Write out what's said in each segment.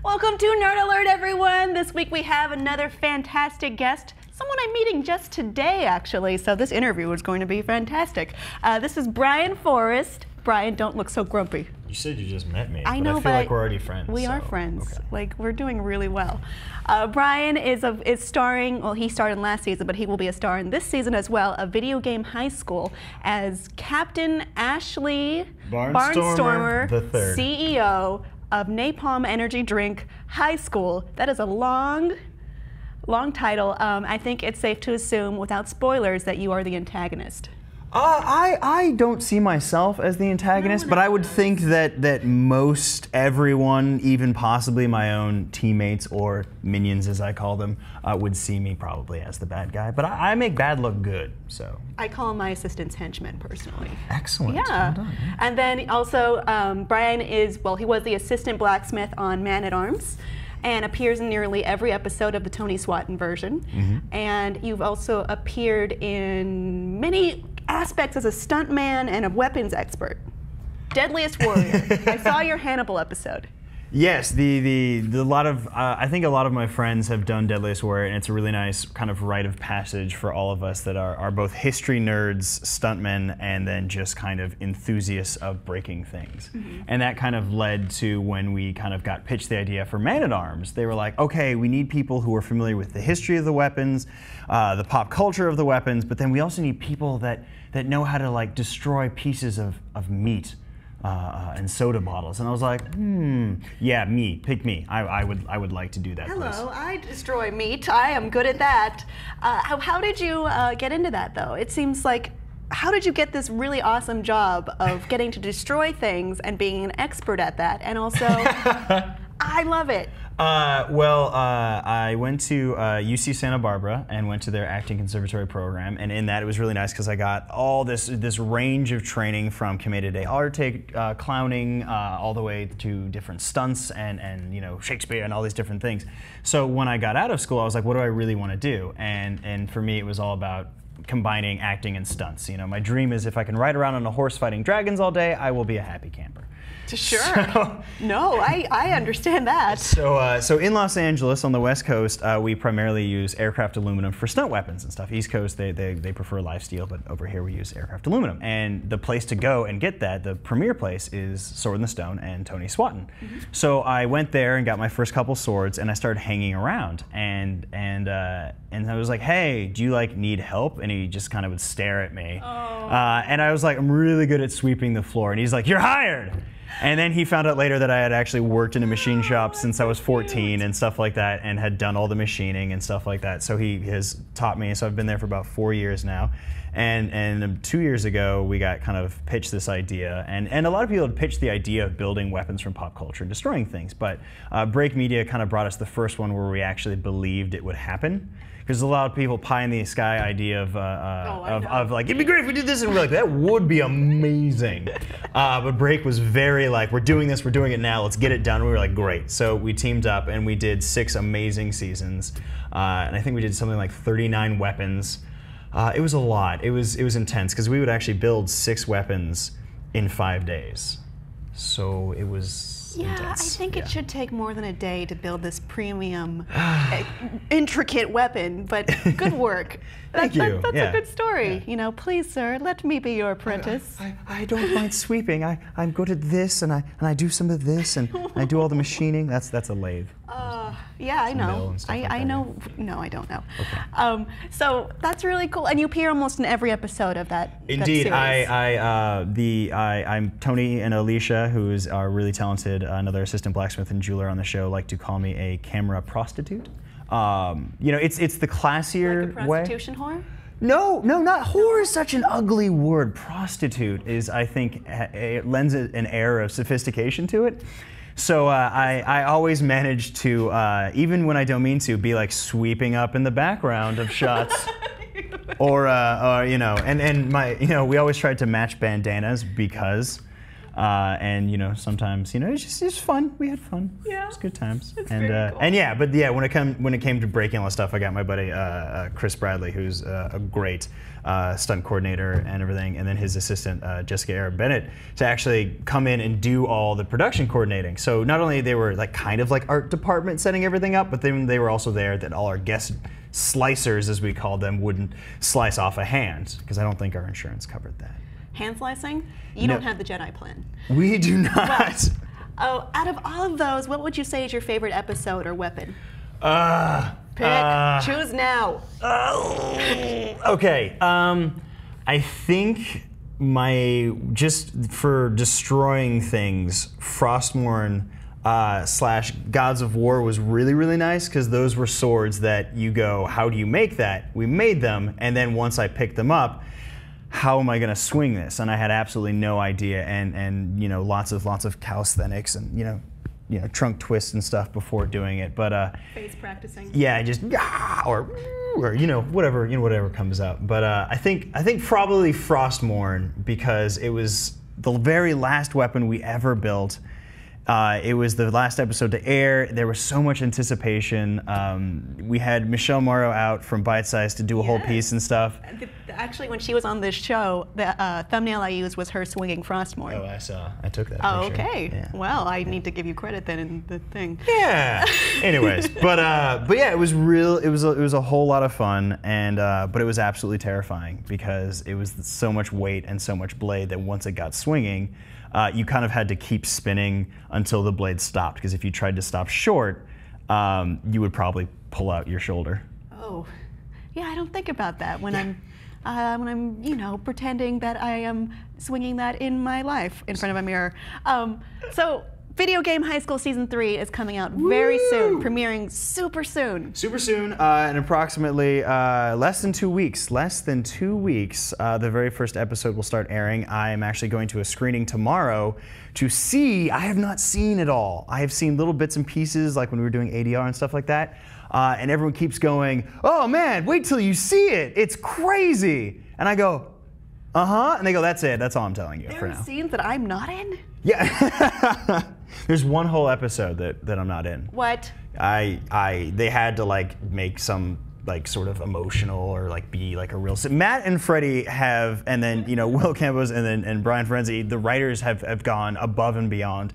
Welcome to Nerd Alert, everyone. This week we have another fantastic guest, someone I'm meeting just today, actually, so this interview is going to be fantastic. This is Bryan Forrest. Bryan, don't look so grumpy. You said you just met me. I know, but I feel like we're already friends. We are friends. Okay. Like, we're doing really well. Bryan is starring, well, he starred in last season, but he will be a star in this season as well, of Video Game High School as Captain Ashley Barnstormer III, CEO of Napalm Energy Drink High School. That is a long title. I think it's safe to assume, without spoilers, that you are the antagonist. I don't see myself as the antagonist, but I would think that most everyone, even possibly my own teammates or minions as I call them, would see me probably as the bad guy. But I make bad look good, so. I call them my assistant's henchmen, personally. Excellent. Yeah. Well done. And then also, Bryan is, well, he was the assistant blacksmith on Man-at-Arms and appears in nearly every episode of the Tony Swatton version. Mm-hmm. And you've also appeared in many aspects as a stuntman and a weapons expert. Deadliest Warrior. I saw your Hannibal episode. Yes, I think a lot of my friends have done Deadliest Warrior, and it's a really nice kind of rite of passage for all of us that are both history nerds, stuntmen, and then just kind of enthusiasts of breaking things. Mm-hmm. And that kind of led to when we kind of got pitched the idea for Man-at-Arms. They were like, okay, we need people who are familiar with the history of the weapons, the pop culture of the weapons, but then we also need people that know how to like destroy pieces of meat. And soda bottles, and I was like, yeah, me, pick me. I would like to do that. Hello, please. I destroy meat. I am good at that. How did you get into that, though? It seems like, how did you get this really awesome job of getting to destroy things and being an expert at that? And also, I love it. I went to UC Santa Barbara and went to their acting conservatory program, and in that it was really nice because I got all this range of training from commedia dell'arte, clowning, all the way to different stunts and you know, Shakespeare and all these different things. So when I got out of school, I was like, what do I really want to do? And for me, it was all about combining acting and stunts. You know, my dream is if I can ride around on a horse fighting dragons all day, I will be a happy camper. Sure. No, I understand that. So in Los Angeles on the West Coast, we primarily use aircraft aluminum for stunt weapons and stuff. East Coast, they prefer live steel, but over here we use aircraft aluminum. And the place to go and get that, the premier place, is Sword in the Stone and Tony Swatton. Mm-hmm. So I went there and got my first couple swords, and I started hanging around. And I was like, hey, do you like need help? And he just kind of would stare at me. Oh. And I was like, I'm really good at sweeping the floor. And he's like, you're hired. And then he found out later that I had actually worked in a machine shop since I was 14 and stuff like that, and had done all the machining and stuff like that. So he has taught me, so I've been there for about 4 years now. And 2 years ago, we got kind of pitched this idea. And a lot of people had pitched the idea of building weapons from pop culture and destroying things. But Break Media kind of brought us the first one where we actually believed it would happen. Because a lot of people pie in the sky idea of like, it'd be great if we did this, and we're like, that would be amazing. But Break was very like, we're doing this, we're doing it now, let's get it done. We were like, great. So we teamed up and we did 6 amazing seasons. And I think we did something like 39 weapons. It was a lot. It was intense because we would actually build 6 weapons in 5 days. So it was intense. I think it should take more than a day to build this premium, intricate weapon, but good work. Thank you. That's a good story. Yeah. You know, please, sir, let me be your apprentice. I don't mind sweeping. I'm good at this, and I do some of this, and I do all the machining. That's a lathe. Yeah, I know. I know. No, I don't know. Okay. So that's really cool, and you appear almost in every episode of that. Indeed, that series. I'm Tony and Alicia, who is our really talented another assistant blacksmith and jeweler on the show, like to call me a camera prostitute. You know, it's the classier like a prostitution whore? No, not whore is such an ugly word. Prostitute is, I think, it lends an air of sophistication to it. So I always manage to, even when I don't mean to, be like sweeping up in the background of shots. Or you know, and we always tried to match bandanas because And you know, sometimes, you know, it's just fun. We had fun. Yeah. It's good times. It's and very cool. and yeah, but yeah, when it came to breaking all the stuff, I got my buddy Chris Bradley, who's a great stunt coordinator and everything, and then his assistant Jessica Arab Bennett to actually come in and do all the production coordinating. So not only they were like kind of like art department setting everything up, but then they were also there that all our guest slicers, as we called them, wouldn't slice off a hand, because I don't think our insurance covered that. Hand slicing? You No. don't have the Jedi plan. We do not. Oh, out of all of those, what would you say is your favorite episode or weapon? Pick. Choose now. Okay. I think just for destroying things, Frostmourne / Gods of War was really, really nice, because those were swords that you go, how do you make that? We made them, and then once I picked them up, how am I going to swing this? And I had absolutely no idea, and you know, lots of calisthenics and you know trunk twists and stuff before doing it. But Face practicing. yeah, just or you know, whatever comes out. But I think probably Frostmourne, because it was the very last weapon we ever built. It was the last episode to air. There was so much anticipation. We had Michelle Morrow out from Bite Size to do a whole piece and stuff. Actually, when she was on this show, the thumbnail I used was her swinging Frostmourne. Oh, I saw. I took that. Oh, picture. okay. Yeah. Well, I need to give you credit then in the thing. Yeah. Anyways, but yeah, it was real. It was a whole lot of fun, and but it was absolutely terrifying, because it was so much weight and so much blade that once it got swinging, you kind of had to keep spinning until the blade stopped, because if you tried to stop short, you would probably pull out your shoulder. Oh, yeah. I don't think about that when I'm you know, pretending that I am swinging that in my life in front of a mirror. So, Video Game High School Season 3 is coming out very soon, premiering super soon. Super soon, in approximately less than 2 weeks. Less than 2 weeks, the very first episode will start airing. I am actually going to a screening tomorrow to see. I have not seen it all. I have seen little bits and pieces, like when we were doing ADR and stuff like that. And everyone keeps going, "Oh man, wait till you see it. It's crazy." And I go, "Uh-huh." And they go, "That's it. That's all I'm telling you for There are now." scenes that I'm not in? Yeah. There's one whole episode that I'm not in. What? They had to like make some like sort of emotional or like be like a real. Matt and Freddie have, and then you know Will Campos and Bryan Forrest, the writers have gone above and beyond.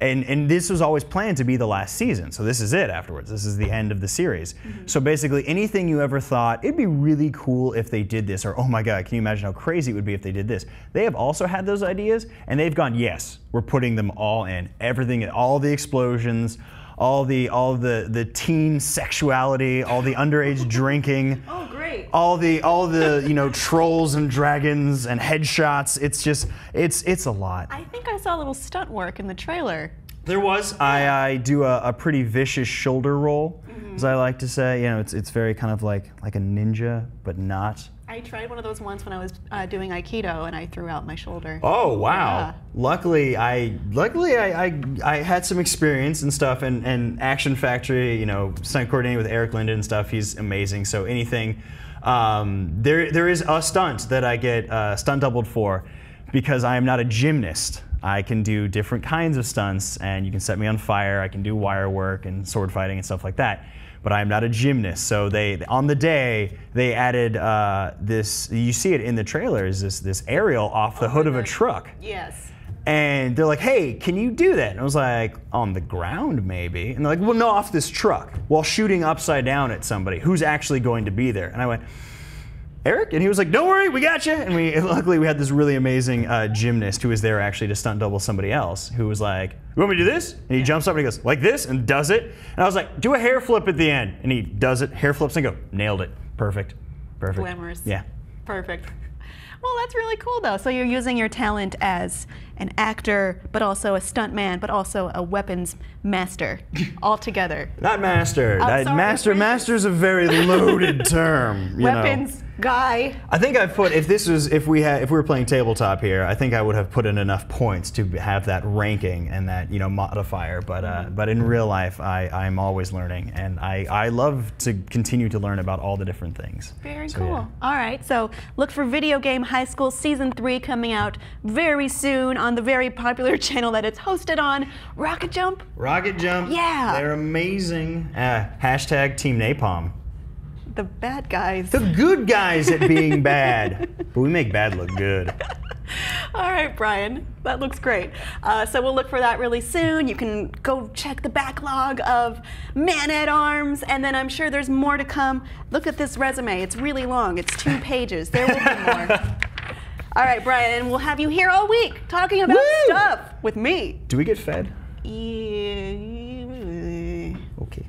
And this was always planned to be the last season, so this is it afterwards. This is the end of the series. Mm-hmm. So basically anything you ever thought, it'd be really cool if they did this, or oh my God, can you imagine how crazy it would be if they did this? They have also had those ideas, and they've gone, yes, we're putting them all in. Everything, all the explosions, all the teen sexuality, all the underage drinking. Oh, great. All the you know, trolls and dragons and headshots. It's just it's a lot. I think I saw a little stunt work in the trailer. There was. I do a pretty vicious shoulder roll, as I like to say. You know, it's very kind of like a ninja, but not. I tried one of those once when I was doing Aikido, and I threw out my shoulder. Oh wow! Yeah. Luckily, I had some experience and stuff, and Action Factory, you know, stunt coordinating with Eric Linden and stuff. He's amazing. So anything, there is a stunt that I get stunt doubled for, because I am not a gymnast. I can do different kinds of stunts, and you can set me on fire. I can do wire work and sword fighting and stuff like that. But I am not a gymnast. So on the day they added this. You see it in the trailer. Is this aerial off the hood of a truck? Yes. And they're like, "Hey, can you do that?" And I was like, "On the ground, maybe." And they're like, "Well, no, off this truck," while shooting upside down at somebody who's actually going to be there. And I went, "Eric?" And he was like, "Don't worry, we got you." And luckily we had this really amazing gymnast who was there actually to stunt double somebody else, who was like, "You want me to do this?" And he jumps up and he goes, "Like this," and does it. And I was like, "Do a hair flip at the end." And he does it, hair flips, and I go, "Nailed it. Perfect. Perfect." Glamorous. Yeah. Perfect. Well, that's really cool, though. So you're using your talent as an actor, but also a stuntman, but also a weapons master, all together. Not master. I'm sorry, Master's a very loaded term. You weapons know. guy. I think I've put, if we were playing tabletop here, I think I would have put in enough points to have that ranking and that, you know, modifier. But in real life, I'm always learning, and I love to continue to learn about all the different things. Very So, cool. yeah. All right, so look for Video Game High School Season 3 coming out very soon on on the very popular channel that it's hosted on, Rocket Jump. Rocket Jump. Yeah. They're amazing. Hashtag Team Napalm. The bad guys. The good guys at being bad. But we make bad look good. All right, Bryan, that looks great. So we'll look for that really soon. You can go check the backlog of Man at Arms, and then I'm sure there's more to come. Look at this resume. It's really long. It's 2 pages. There will be more. All right, Bryan, and we'll have you here all week talking about stuff with me. Do we get fed? Yeah. Okay.